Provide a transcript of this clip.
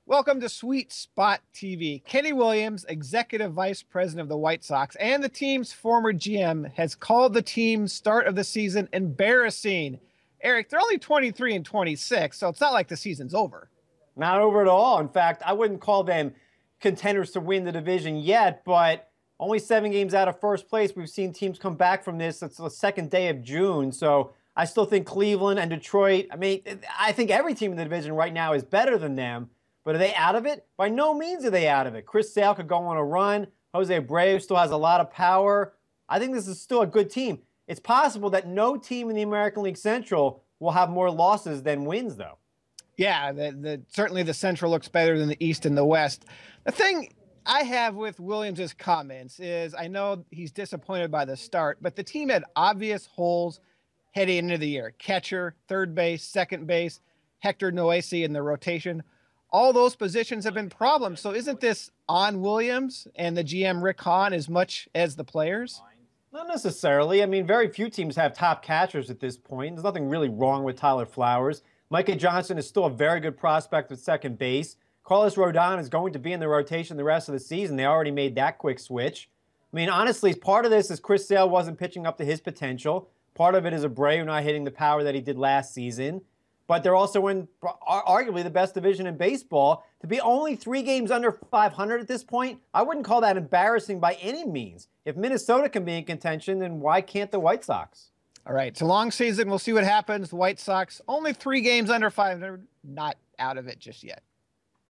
Welcome to Sweet Spot TV. Kenny Williams, Executive Vice President of the White Sox and the team's former GM, has called the team's start of the season embarrassing. Eric, they're only 23 and 26, so it's not like the season's over. Not over at all. In fact, I wouldn't call them contenders to win the division yet, but only 7 games out of first place. We've seen teams come back from this. It's the second day of June, so I still think Cleveland and Detroit, I think every team in the division right now is better than them. But are they out of it? By no means are they out of it. Chris Sale could go on a run. Jose Abreu still has a lot of power. I think this is still a good team. It's possible that no team in the American League Central will have more losses than wins, though. Yeah, certainly the Central looks better than the East and the West. The thing I have with Williams' comments is I know he's disappointed by the start, but the team had obvious holes heading into the year. Catcher, third base, second base, Hector Noesi in the rotation. All those positions have been problems. So isn't this on Williams and the GM Rick Hahn as much as the players? Not necessarily. Very few teams have top catchers at this point. There's nothing really wrong with Tyler Flowers. Micah Johnson is still a very good prospect at second base. Carlos Rodon is going to be in the rotation the rest of the season. They already made that quick switch. Honestly, part of this is Chris Sale wasn't pitching up to his potential. Part of it is Abreu not hitting the power that he did last season. But they're also in arguably the best division in baseball. To be only 3 games under 500 at this point, I wouldn't call that embarrassing by any means. If Minnesota can be in contention, then why can't the White Sox? All right, it's a long season. We'll see what happens. The White Sox, only 3 games under 500, not out of it just yet.